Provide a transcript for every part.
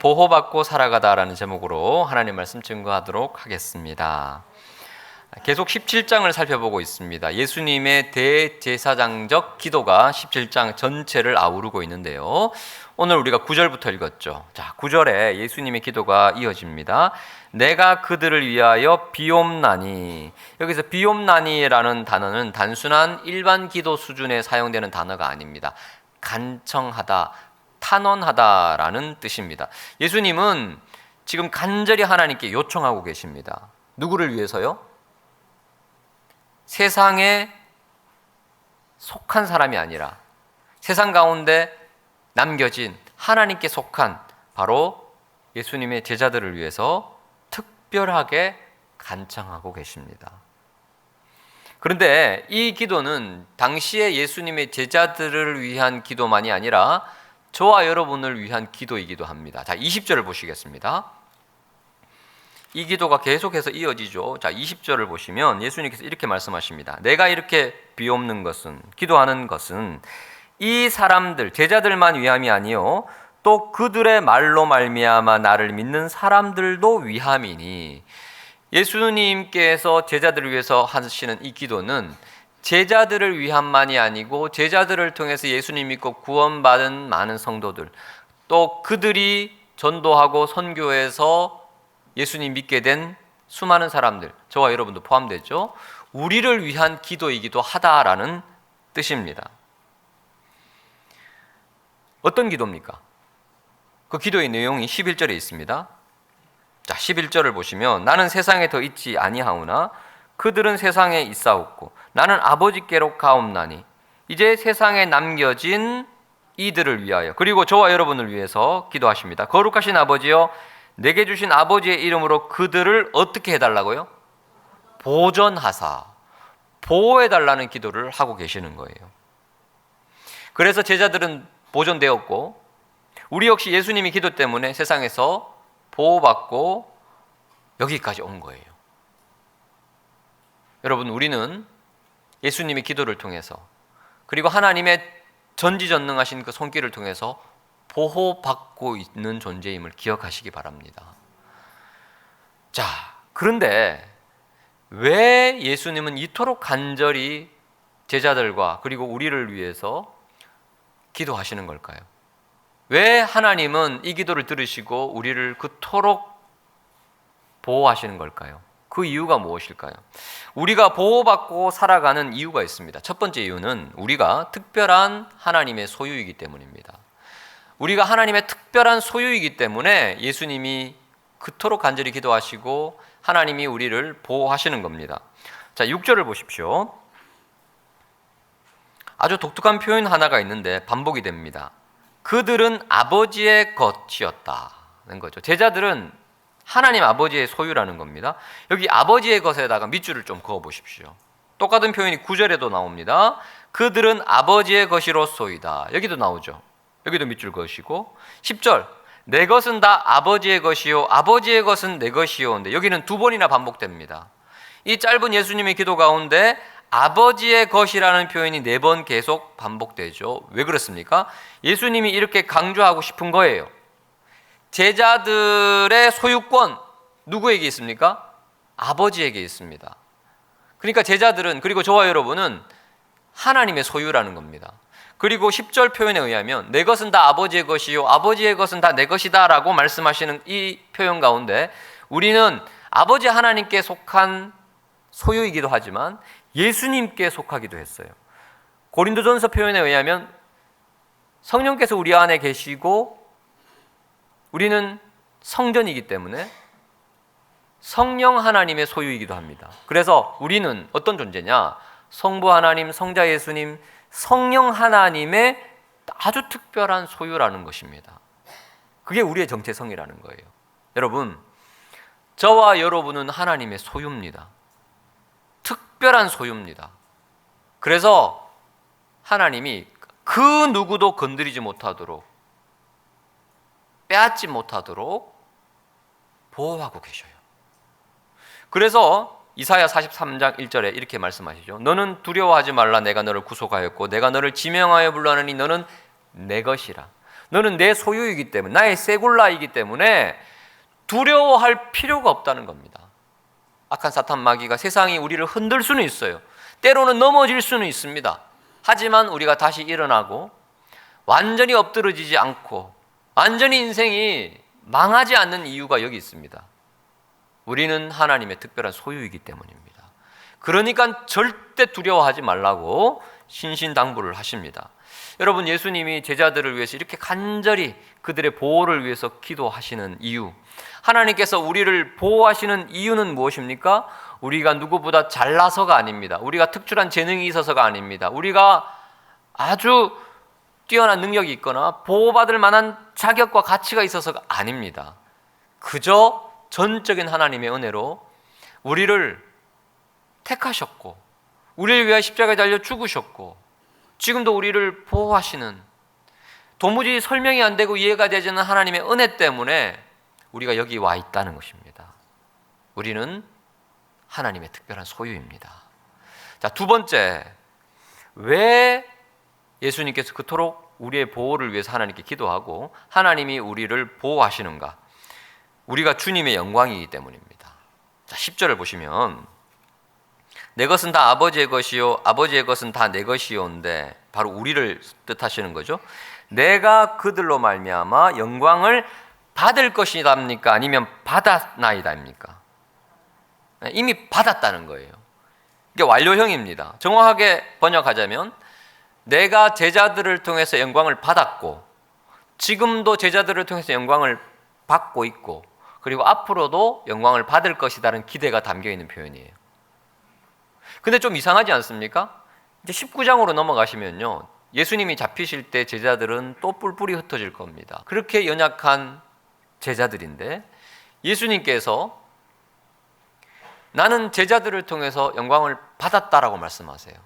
보호받고 살아가다라는 제목으로 하나님 말씀 증거하도록 하겠습니다. 계속 17장을 살펴보고 있습니다. 예수님의 대제사장적 기도가 17장 전체를 아우르고 있는데요. 오늘 우리가 9절부터 읽었죠. 자, 9절에 예수님의 기도가 이어집니다. 내가 그들을 위하여 비옵나니. 여기서 비옵나니라는 단어는 단순한 일반 기도 수준에 사용되는 단어가 아닙니다. 간청하다, 탄원하다라는 뜻입니다. 예수님은 지금 간절히 하나님께 요청하고 계십니다. 누구를 위해서요? 세상에 속한 사람이 아니라 세상 가운데 남겨진 하나님께 속한 바로 예수님의 제자들을 위해서 특별하게 간청하고 계십니다. 그런데 이 기도는 당시에 예수님의 제자들을 위한 기도만이 아니라 저와 여러분을 위한 기도이기도 합니다. 자, 20절을 보시겠습니다. 이 기도가 계속해서 이어지죠. 자, 20절을 보시면 예수님께서 이렇게 말씀하십니다. 내가 이렇게 비옵는 것은, 기도하는 것은 이 사람들, 제자들만 위함이 아니요 또 그들의 말로 말미암아 나를 믿는 사람들도 위함이니. 예수님께서 제자들을 위해서 하시는 이 기도는 제자들을 위함만이 아니고 제자들을 통해서 예수님 믿고 구원받은 많은 성도들, 또 그들이 전도하고 선교해서 예수님 믿게 된 수많은 사람들, 저와 여러분도 포함되죠. 우리를 위한 기도이기도 하다라는 뜻입니다. 어떤 기도입니까? 그 기도의 내용이 11절에 있습니다. 자, 11절을 보시면 나는 세상에 더 있지 아니하오나 그들은 세상에 있사옵고 나는 아버지께로 가옵나니 이제 세상에 남겨진 이들을 위하여, 그리고 저와 여러분을 위해서 기도하십니다. 거룩하신 아버지여, 내게 주신 아버지의 이름으로 그들을 어떻게 해달라고요? 보존하사, 보호해달라는 기도를 하고 계시는 거예요. 그래서 제자들은 보존되었고 우리 역시 예수님의 기도 때문에 세상에서 보호받고 여기까지 온 거예요. 여러분, 우리는 예수님의 기도를 통해서, 그리고 하나님의 전지전능하신 그 손길을 통해서 보호받고 있는 존재임을 기억하시기 바랍니다. 자, 그런데 왜 예수님은 이토록 간절히 제자들과 그리고 우리를 위해서 기도하시는 걸까요? 왜 하나님은 이 기도를 들으시고 우리를 그토록 보호하시는 걸까요? 그 이유가 무엇일까요? 우리가 보호받고 살아가는 이유가 있습니다. 첫 번째 이유는 우리가 특별한 하나님의 소유이기 때문입니다. 우리가 하나님의 특별한 소유이기 때문에 예수님이 그토록 간절히 기도하시고 하나님이 우리를 보호하시는 겁니다. 자, 6절을 보십시오. 아주 독특한 표현 하나가 있는데 반복이 됩니다. 그들은 아버지의 것이었다는 거죠. 제자들은 하나님 아버지의 소유라는 겁니다. 여기 아버지의 것에다가 밑줄을 좀 그어 보십시오. 똑같은 표현이 9절에도 나옵니다. 그들은 아버지의 것이로소이다. 여기도 나오죠. 여기도 밑줄 그으시고 10절, 내 것은 다 아버지의 것이요 아버지의 것은 내 것이요. 근데 여기는 두 번이나 반복됩니다. 이 짧은 예수님의 기도 가운데 아버지의 것이라는 표현이 4번 계속 반복되죠. 왜 그렇습니까? 예수님이 이렇게 강조하고 싶은 거예요. 제자들의 소유권 누구에게 있습니까? 아버지에게 있습니다. 그러니까 제자들은, 그리고 저와 여러분은 하나님의 소유라는 겁니다. 그리고 10절 표현에 의하면 내 것은 다 아버지의 것이요 아버지의 것은 다 내 것이다 라고 말씀하시는 이 표현 가운데 우리는 아버지 하나님께 속한 소유이기도 하지만 예수님께 속하기도 했어요. 고린도전서 표현에 의하면 성령께서 우리 안에 계시고 우리는 성전이기 때문에 성령 하나님의 소유이기도 합니다. 그래서 우리는 어떤 존재냐? 성부 하나님, 성자 예수님, 성령 하나님의 아주 특별한 소유라는 것입니다. 그게 우리의 정체성이라는 거예요. 여러분, 저와 여러분은 하나님의 소유입니다. 특별한 소유입니다. 그래서 하나님이 그 누구도 건드리지 못하도록, 빼앗지 못하도록 보호하고 계셔요. 그래서 이사야 43장 1절에 이렇게 말씀하시죠. 너는 두려워하지 말라. 내가 너를 구속하였고 내가 너를 지명하여 불렀으니 너는 내 것이라. 너는 내 소유이기 때문에, 나의 세굴라이기 때문에 두려워할 필요가 없다는 겁니다. 악한 사탄 마귀가 세상이 우리를 흔들 수는 있어요. 때로는 넘어질 수는 있습니다. 하지만 우리가 다시 일어나고 완전히 엎드러지지 않고 완전히 인생이 망하지 않는 이유가 여기 있습니다. 우리는 하나님의 특별한 소유이기 때문입니다. 그러니까 절대 두려워하지 말라고 신신당부를 하십니다. 여러분, 예수님이 제자들을 위해서 이렇게 간절히 그들의 보호를 위해서 기도하시는 이유, 하나님께서 우리를 보호하시는 이유는 무엇입니까? 우리가 누구보다 잘나서가 아닙니다. 우리가 특출한 재능이 있어서가 아닙니다. 우리가 아주 뛰어난 능력이 있거나 보호받을 만한 자격과 가치가 있어서가 아닙니다. 그저 전적인 하나님의 은혜로 우리를 택하셨고 우리를 위하여 십자가에 달려 죽으셨고 지금도 우리를 보호하시는, 도무지 설명이 안 되고 이해가 되지 않는 하나님의 은혜 때문에 우리가 여기 와 있다는 것입니다. 우리는 하나님의 특별한 소유입니다. 자, 두 번째, 왜 예수님께서 그토록 우리의 보호를 위해서 하나님께 기도하고 하나님이 우리를 보호하시는가? 우리가 주님의 영광이기 때문입니다. 자, 10절을 보시면 내 것은 다 아버지의 것이요 아버지의 것은 다 내 것이요인데 바로 우리를 뜻하시는 거죠. 내가 그들로 말미암아 영광을 받을 것이답니까? 아니면 받았나이다입니까? 이미 받았다는 거예요. 이게 완료형입니다. 정확하게 번역하자면 내가 제자들을 통해서 영광을 받았고 지금도 제자들을 통해서 영광을 받고 있고 그리고 앞으로도 영광을 받을 것이라는 기대가 담겨 있는 표현이에요. 근데 좀 이상하지 않습니까? 이제 19장으로 넘어가시면요, 예수님이 잡히실 때 제자들은 또 뿔뿔이 흩어질 겁니다. 그렇게 연약한 제자들인데 예수님께서 나는 제자들을 통해서 영광을 받았다라고 말씀하세요.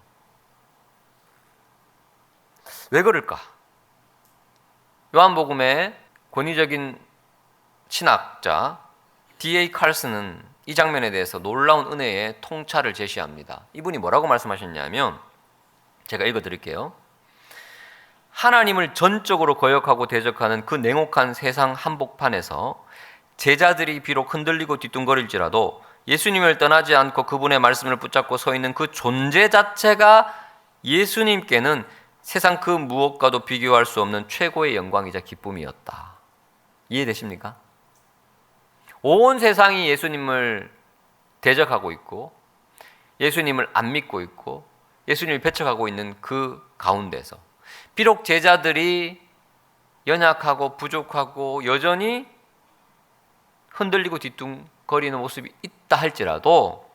왜 그럴까? 요한복음의 권위적인 신학자 D.A. 칼슨은 이 장면에 대해서 놀라운 은혜의 통찰을 제시합니다. 이분이 뭐라고 말씀하셨냐면, 제가 읽어드릴게요. 하나님을 전적으로 거역하고 대적하는 그 냉혹한 세상 한복판에서 제자들이 비록 흔들리고 뒤뚱거릴지라도 예수님을 떠나지 않고 그분의 말씀을 붙잡고 서 있는 그 존재 자체가 예수님께는 세상 그 무엇과도 비교할 수 없는 최고의 영광이자 기쁨이었다. 이해되십니까? 온 세상이 예수님을 대적하고 있고 예수님을 안 믿고 있고 예수님을 배척하고 있는 그 가운데서 비록 제자들이 연약하고 부족하고 여전히 흔들리고 뒤뚱거리는 모습이 있다 할지라도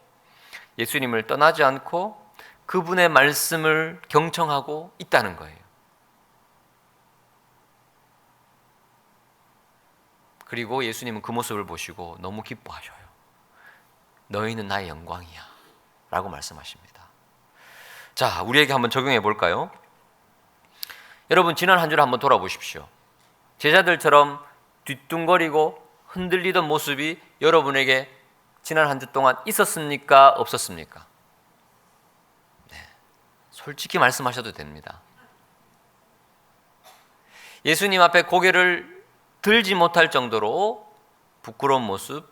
예수님을 떠나지 않고 그분의 말씀을 경청하고 있다는 거예요. 그리고 예수님은 그 모습을 보시고 너무 기뻐하셔요. 너희는 나의 영광이야 라고 말씀하십니다. 자, 우리에게 한번 적용해 볼까요? 여러분, 지난 한 주를 한번 돌아보십시오. 제자들처럼 뒤뚱거리고 흔들리던 모습이 여러분에게 지난 한 주 동안 있었습니까? 없었습니까? 네, 솔직히 말씀하셔도 됩니다. 예수님 앞에 고개를 들지 못할 정도로 부끄러운 모습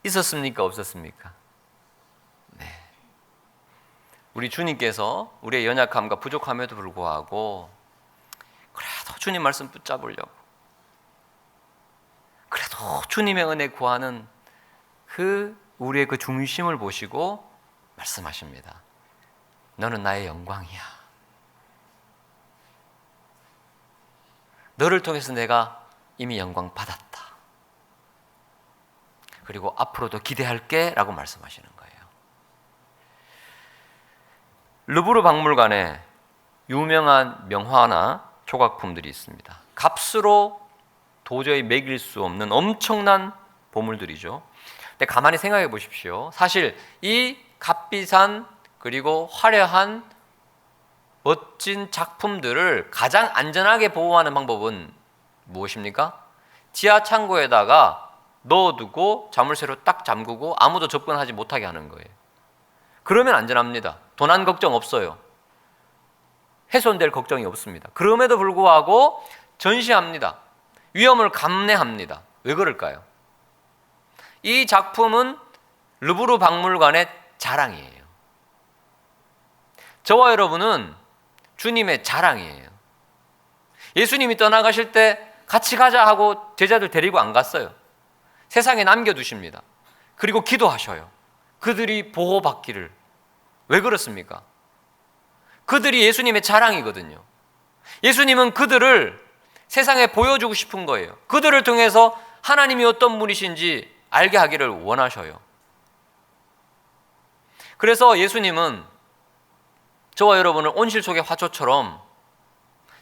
있었습니까? 없었습니까? 네. 우리 주님께서 우리의 연약함과 부족함에도 불구하고 그래도 주님 말씀 붙잡으려고, 그래도 주님의 은혜 구하는 그 우리의 그 중심을 보시고 말씀하십니다. 너는 나의 영광이야. 너를 통해서 내가 이미 영광 받았다. 그리고 앞으로도 기대할게 라고 말씀하시는 거예요. 르브르 박물관에 유명한 명화나 조각품들이 있습니다. 값으로 도저히 매길 수 없는 엄청난 보물들이죠. 근데 가만히 생각해 보십시오. 사실 이 값비싼 그리고 화려한 멋진 작품들을 가장 안전하게 보호하는 방법은 무엇입니까? 지하 창고에다가 넣어두고 자물쇠로 딱 잠그고 아무도 접근하지 못하게 하는 거예요. 그러면 안전합니다. 도난 걱정 없어요. 훼손될 걱정이 없습니다. 그럼에도 불구하고 전시합니다. 위험을 감내합니다. 왜 그럴까요? 이 작품은 루브르 박물관의 자랑이에요. 저와 여러분은 주님의 자랑이에요. 예수님이 떠나가실 때 같이 가자 하고 제자들 데리고 안 갔어요. 세상에 남겨두십니다. 그리고 기도하셔요. 그들이 보호받기를. 왜 그렇습니까? 그들이 예수님의 자랑이거든요. 예수님은 그들을 세상에 보여주고 싶은 거예요. 그들을 통해서 하나님이 어떤 분이신지 알게 하기를 원하셔요. 그래서 예수님은 저와 여러분을 온실 속의 화초처럼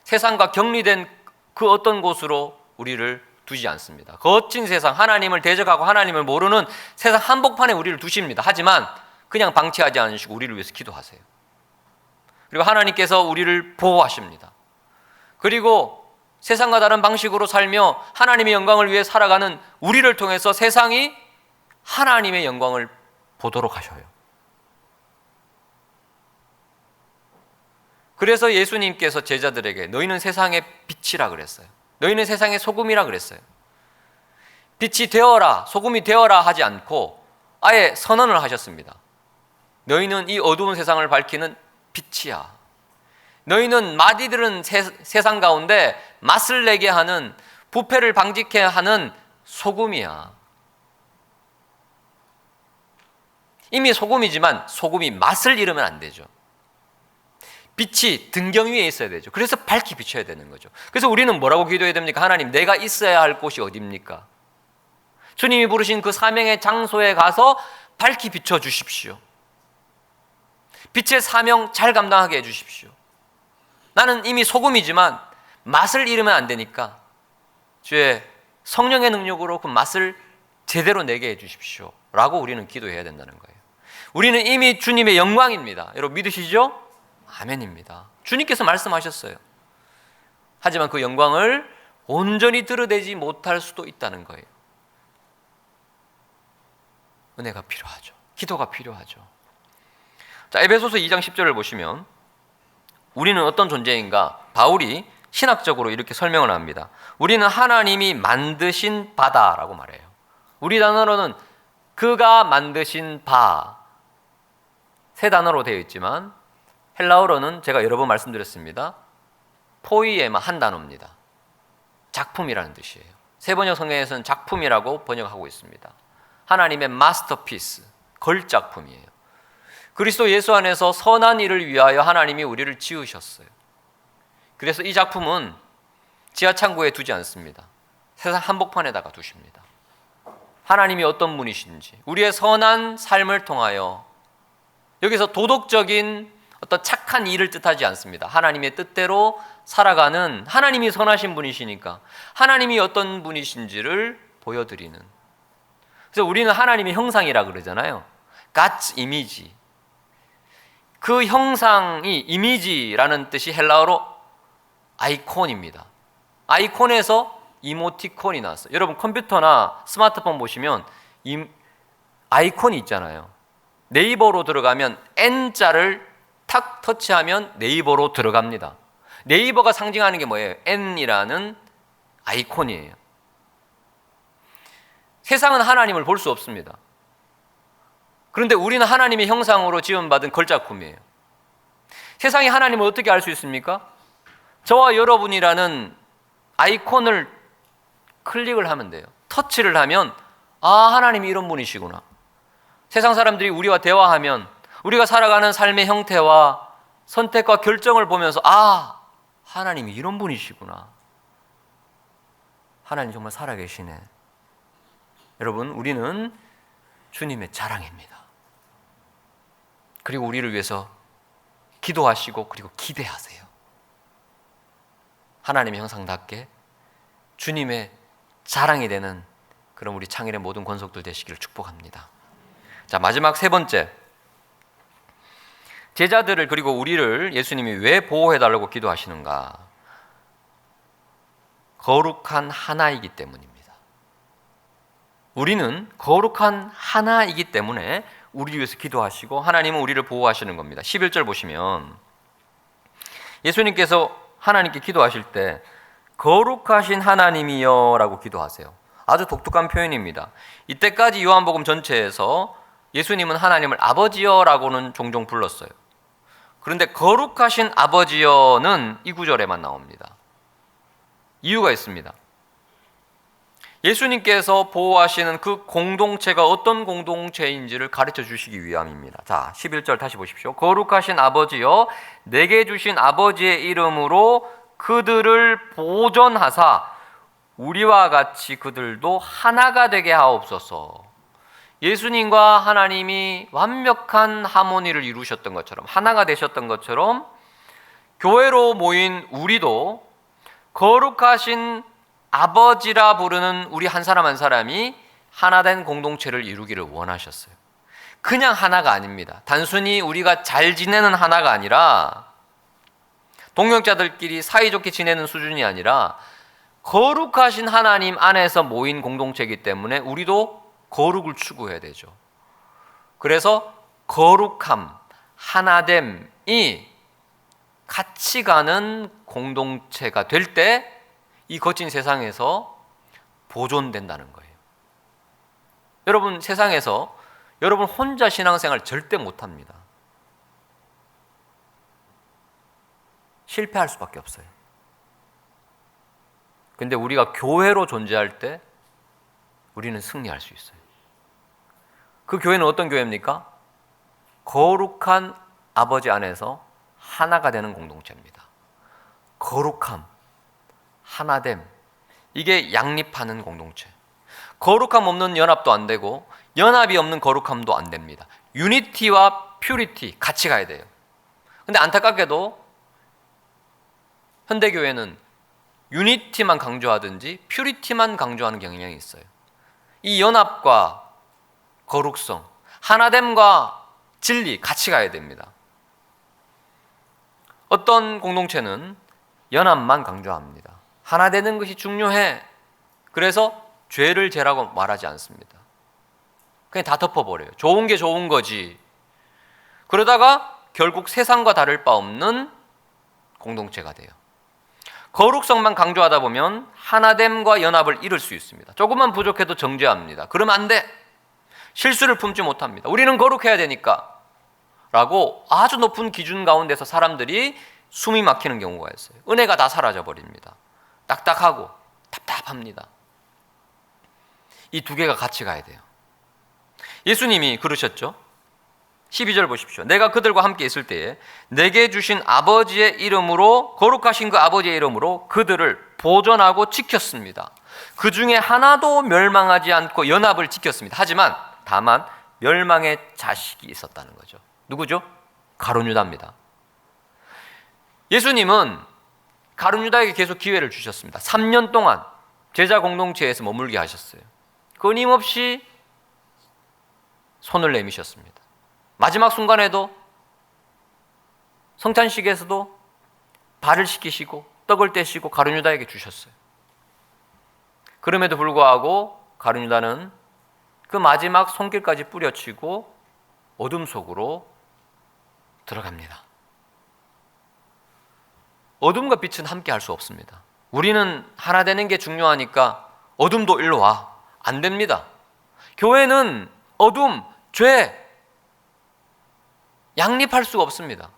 세상과 격리된 그 어떤 곳으로 우리를 두지 않습니다. 거친 세상, 하나님을 대적하고 하나님을 모르는 세상 한복판에 우리를 두십니다. 하지만 그냥 방치하지 않으시고 우리를 위해서 기도하세요. 그리고 하나님께서 우리를 보호하십니다. 그리고 세상과 다른 방식으로 살며 하나님의 영광을 위해 살아가는 우리를 통해서 세상이 하나님의 영광을 보도록 하셔요. 그래서 예수님께서 제자들에게 너희는 세상의 빛이라 그랬어요. 너희는 세상의 소금이라 그랬어요. 빛이 되어라, 소금이 되어라 하지 않고 아예 선언을 하셨습니다. 너희는 이 어두운 세상을 밝히는 빛이야. 너희는 마디들은 세상 가운데 맛을 내게 하는, 부패를 방지케 하는 소금이야. 이미 소금이지만 소금이 맛을 잃으면 안 되죠. 빛이 등경 위에 있어야 되죠. 그래서 밝게 비춰야 되는 거죠. 그래서 우리는 뭐라고 기도해야 됩니까? 하나님, 내가 있어야 할 곳이 어디입니까? 주님이 부르신 그 사명의 장소에 가서 밝게 비춰 주십시오. 빛의 사명 잘 감당하게 해 주십시오. 나는 이미 소금이지만 맛을 잃으면 안 되니까 주의 성령의 능력으로 그 맛을 제대로 내게 해 주십시오 라고 우리는 기도해야 된다는 거예요. 우리는 이미 주님의 영광입니다. 여러분 믿으시죠? 아멘입니다. 주님께서 말씀하셨어요. 하지만 그 영광을 온전히 드러내지 못할 수도 있다는 거예요. 은혜가 필요하죠. 기도가 필요하죠. 자, 에베소서 2장 10절을 보시면 우리는 어떤 존재인가? 바울이 신학적으로 이렇게 설명을 합니다. 우리는 하나님이 만드신 바다라고 말해요. 우리 단어로는 그가 만드신 바, 세 단어로 되어 있지만 헬라어로는 제가 여러 번 말씀드렸습니다. 포이에마 한 단어입니다. 작품이라는 뜻이에요. 세번역 성경에서는 작품이라고 번역하고 있습니다. 하나님의 마스터피스, 걸작품이에요. 그리스도 예수 안에서 선한 일을 위하여 하나님이 우리를 지으셨어요. 그래서 이 작품은 지하창고에 두지 않습니다. 세상 한복판에다가 두십니다. 하나님이 어떤 분이신지, 우리의 선한 삶을 통하여, 여기서 도덕적인 어떤 착한 일을 뜻하지 않습니다. 하나님의 뜻대로 살아가는, 하나님이 선하신 분이시니까 하나님이 어떤 분이신지를 보여드리는. 그래서 우리는 하나님의 형상이라 그러잖아요. God's image. 그 형상이 이미지라는 뜻이 헬라어로 아이콘입니다. 아이콘에서 이모티콘이 나왔어요. 여러분 컴퓨터나 스마트폰 보시면 아이콘이 있잖아요. 네이버로 들어가면 N자를 탁 터치하면 네이버로 들어갑니다. 네이버가 상징하는 게 뭐예요? N이라는 아이콘이에요. 세상은 하나님을 볼 수 없습니다. 그런데 우리는 하나님의 형상으로 지음받은 걸작품이에요. 세상이 하나님을 어떻게 알 수 있습니까? 저와 여러분이라는 아이콘을 클릭을 하면 돼요. 터치를 하면 아, 하나님이 이런 분이시구나. 세상 사람들이 우리와 대화하면 우리가 살아가는 삶의 형태와 선택과 결정을 보면서 아, 하나님이 이런 분이시구나. 하나님 정말 살아계시네. 여러분, 우리는 주님의 자랑입니다. 그리고 우리를 위해서 기도하시고 그리고 기대하세요. 하나님의 형상답게 주님의 자랑이 되는 그런 우리 창일의 모든 권속들 되시기를 축복합니다. 자, 마지막 세 번째, 제자들을 그리고 우리를 예수님이 왜 보호해달라고 기도하시는가? 거룩한 하나이기 때문입니다. 우리는 거룩한 하나이기 때문에 우리를 위해서 기도하시고 하나님은 우리를 보호하시는 겁니다. 11절 보시면 예수님께서 하나님께 기도하실 때 거룩하신 하나님이여 라고 기도하세요. 아주 독특한 표현입니다. 이때까지 요한복음 전체에서 예수님은 하나님을 아버지여 라고는 종종 불렀어요. 그런데 거룩하신 아버지여는 이 구절에만 나옵니다. 이유가 있습니다. 예수님께서 보호하시는 그 공동체가 어떤 공동체인지를 가르쳐 주시기 위함입니다. 자, 11절 다시 보십시오. 거룩하신 아버지여 내게 주신 아버지의 이름으로 그들을 보존하사 우리와 같이 그들도 하나가 되게 하옵소서. 예수님과 하나님이 완벽한 하모니를 이루셨던 것처럼, 하나가 되셨던 것처럼 교회로 모인 우리도 거룩하신 아버지라 부르는 우리 한 사람 한 사람이 하나된 공동체를 이루기를 원하셨어요. 그냥 하나가 아닙니다. 단순히 우리가 잘 지내는 하나가 아니라, 동역자들끼리 사이좋게 지내는 수준이 아니라 거룩하신 하나님 안에서 모인 공동체이기 때문에 우리도 거룩을 추구해야 되죠. 그래서 거룩함, 하나됨이 같이 가는 공동체가 될 때 이 거친 세상에서 보존된다는 거예요. 여러분, 세상에서 여러분 혼자 신앙생활 절대 못합니다. 실패할 수밖에 없어요. 근데 우리가 교회로 존재할 때 우리는 승리할 수 있어요. 그 교회는 어떤 교회입니까? 거룩한 아버지 안에서 하나가 되는 공동체입니다. 거룩함, 하나됨, 이게 양립하는 공동체. 거룩함 없는 연합도 안 되고 연합이 없는 거룩함도 안 됩니다. 유니티와 퓨리티 같이 가야 돼요. 근데 안타깝게도 현대교회는 유니티만 강조하든지 퓨리티만 강조하는 경향이 있어요. 이 연합과 거룩성, 하나됨과 진리 같이 가야 됩니다. 어떤 공동체는 연합만 강조합니다. 하나 되는 것이 중요해. 그래서 죄를 죄라고 말하지 않습니다. 그냥 다 덮어버려요. 좋은 게 좋은 거지. 그러다가 결국 세상과 다를 바 없는 공동체가 돼요. 거룩성만 강조하다 보면 하나됨과 연합을 잃을 수 있습니다. 조금만 부족해도 정죄합니다. 그러면 안 돼. 실수를 품지 못합니다. 우리는 거룩해야 되니까 라고 아주 높은 기준 가운데서 사람들이 숨이 막히는 경우가 있어요. 은혜가 다 사라져버립니다. 딱딱하고 답답합니다. 이 두 개가 같이 가야 돼요. 예수님이 그러셨죠. 12절 보십시오. 내가 그들과 함께 있을 때에 내게 주신 아버지의 이름으로, 거룩하신 그 아버지의 이름으로 그들을 보존하고 지켰습니다. 그 중에 하나도 멸망하지 않고 연합을 지켰습니다. 하지만 다만 멸망의 자식이 있었다는 거죠. 누구죠? 가룟 유다입니다. 예수님은 가룟 유다에게 계속 기회를 주셨습니다. 3년 동안 제자 공동체에서 머물게 하셨어요. 끊임없이 손을 내미셨습니다. 마지막 순간에도 성찬식에서도 발을 씻기시고 떡을 떼시고 가룟 유다에게 주셨어요. 그럼에도 불구하고 가룟 유다는 그 마지막 손길까지 뿌려치고 어둠 속으로 들어갑니다. 어둠과 빛은 함께 할 수 없습니다. 우리는 하나 되는 게 중요하니까 어둠도 일로 와. 안 됩니다. 교회는 어둠, 죄 양립할 수가 없습니다.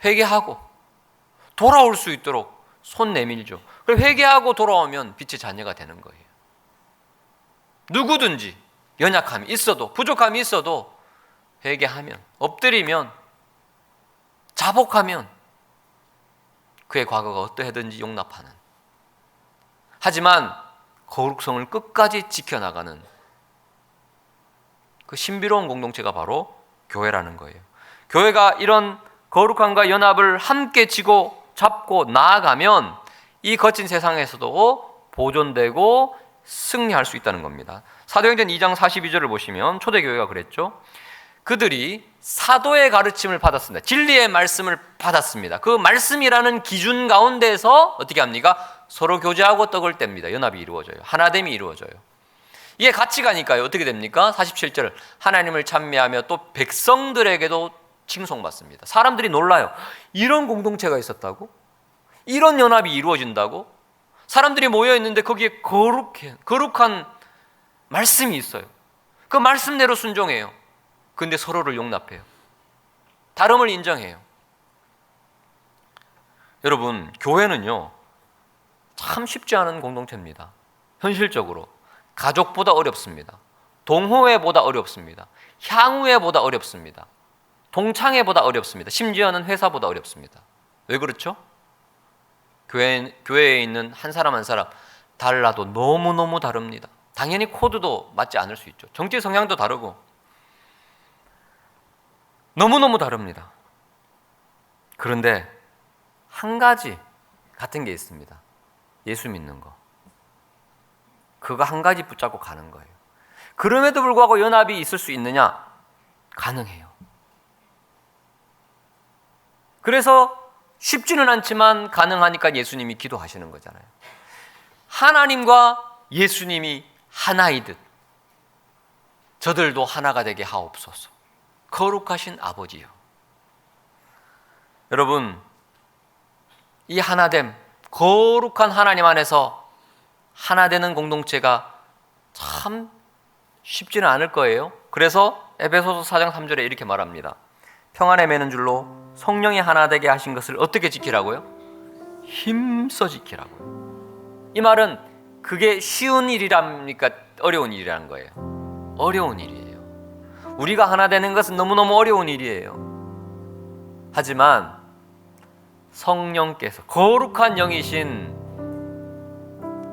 회개하고 돌아올 수 있도록 손 내밀죠. 그리고 회개하고 돌아오면 빛의 자녀가 되는 거예요. 누구든지 연약함이 있어도 부족함이 있어도 회개하면, 엎드리면, 자복하면 그의 과거가 어떠하든지 용납하는, 하지만 거룩성을 끝까지 지켜나가는 그 신비로운 공동체가 바로 교회라는 거예요. 교회가 이런 거룩함과 연합을 함께 쥐고 잡고 나아가면 이 거친 세상에서도 보존되고 승리할 수 있다는 겁니다. 사도행전 2장 42절을 보시면 초대교회가 그랬죠. 그들이 사도의 가르침을 받았습니다. 진리의 말씀을 받았습니다. 그 말씀이라는 기준 가운데서 어떻게 합니까? 서로 교제하고 떡을 뗍니다. 연합이 이루어져요. 하나됨이 이루어져요. 이게 같이 가니까요. 어떻게 됩니까? 47절 하나님을 찬미하며 또 백성들에게도 칭송받습니다. 사람들이 놀라요. 이런 공동체가 있었다고? 이런 연합이 이루어진다고? 사람들이 모여 있는데 거기에 거룩한 말씀이 있어요. 그 말씀대로 순종해요. 근데 서로를 용납해요. 다름을 인정해요. 여러분, 교회는요, 참 쉽지 않은 공동체입니다. 현실적으로 가족보다 어렵습니다. 동호회보다 어렵습니다. 향후회보다 어렵습니다. 동창회보다 어렵습니다. 심지어는 회사보다 어렵습니다. 왜 그렇죠? 교회에 있는 한 사람 한 사람 달라도 너무너무 다릅니다. 당연히 코드도 맞지 않을 수 있죠. 정치 성향도 다르고 너무너무 다릅니다. 그런데 한 가지 같은 게 있습니다. 예수 믿는 거. 그거 한 가지 붙잡고 가는 거예요. 그럼에도 불구하고 연합이 있을 수 있느냐? 가능해요. 그래서 쉽지는 않지만 가능하니까 예수님이 기도하시는 거잖아요. 하나님과 예수님이 하나이듯 저들도 하나가 되게 하옵소서. 거룩하신 아버지요. 여러분, 이 하나됨, 거룩한 하나님 안에서 하나 되는 공동체가 참 쉽지는 않을 거예요. 그래서 에베소서 4장 3절에 이렇게 말합니다. 평안에 매는 줄로 성령이 하나 되게 하신 것을 어떻게 지키라고요? 힘써 지키라고요. 이 말은 그게 쉬운 일이랍니까? 어려운 일이라는 거예요. 어려운 일이에요. 우리가 하나 되는 것은 너무너무 어려운 일이에요. 하지만 성령께서, 거룩한 영이신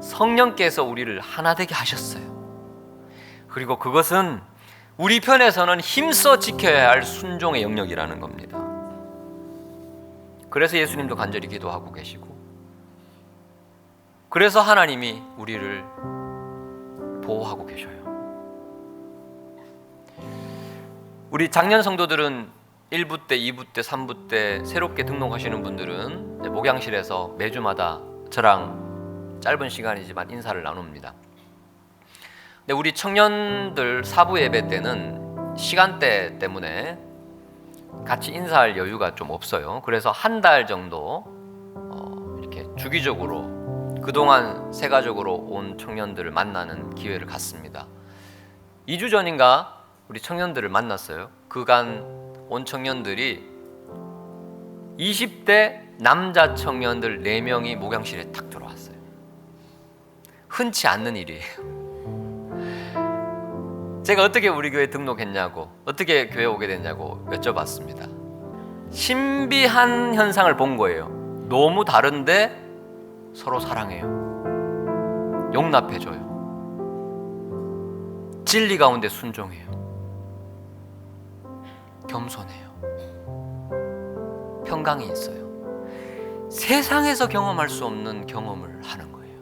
성령께서 우리를 하나 되게 하셨어요. 그리고 그것은 우리 편에서는 힘써 지켜야 할 순종의 영역이라는 겁니다. 그래서 예수님도 간절히 기도하고 계시고, 그래서 하나님이 우리를 보호하고 계셔요. 우리 작년 성도들은 1부 때, 2부 때, 3부 때 새롭게 등록하시는 분들은 목양실에서 매주마다 저랑 짧은 시간이지만 인사를 나눕니다. 근데 우리 청년들 4부 예배 때는 시간대 때문에 같이 인사할 여유가 좀 없어요. 그래서 한 달 정도 이렇게 주기적으로 그동안 세가족으로 온 청년들을 만나는 기회를 갖습니다. 2주 전인가 우리 청년들을 만났어요. 그간 온 청년들이 20대 남자 청년들 4명이 목양실에 탁 들어왔어요. 흔치 않는 일이에요. 제가 어떻게 우리 교회 등록했냐고, 어떻게 교회 오게 됐냐고 여쭤봤습니다. 신비한 현상을 본 거예요. 너무 다른데 서로 사랑해요. 용납해줘요. 진리 가운데 순종해요. 겸손해요. 평강이 있어요. 세상에서 경험할 수 없는 경험을 하는 거예요.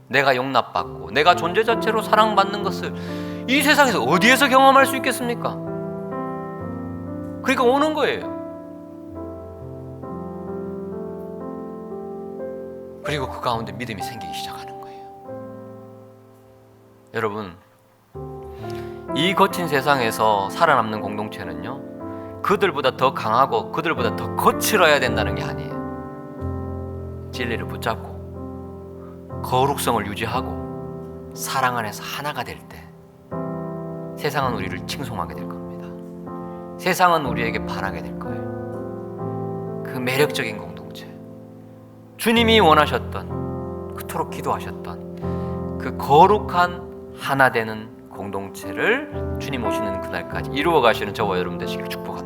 내가 용납받고 내가 존재 자체로 사랑받는 것을 이 세상에서 어디에서 경험할 수 있겠습니까? 그러니까 오는 거예요. 그리고 그 가운데 믿음이 생기기 시작하는 거예요. 여러분, 이 거친 세상에서 살아남는 공동체는요, 그들보다 더 강하고 그들보다 더 거칠어야 된다는 게 아니에요. 진리를 붙잡고 거룩성을 유지하고 사랑 안에서 하나가 될 때 세상은 우리를 칭송하게 될 겁니다. 세상은 우리에게 반하게 될 거예요. 그 매력적인 공동체, 주님이 원하셨던, 그토록 기도하셨던 그 거룩한 하나 되는 공동체를 주님 오시는 그날까지 이루어 가시는 저와 여러분 되시길 축복합니다.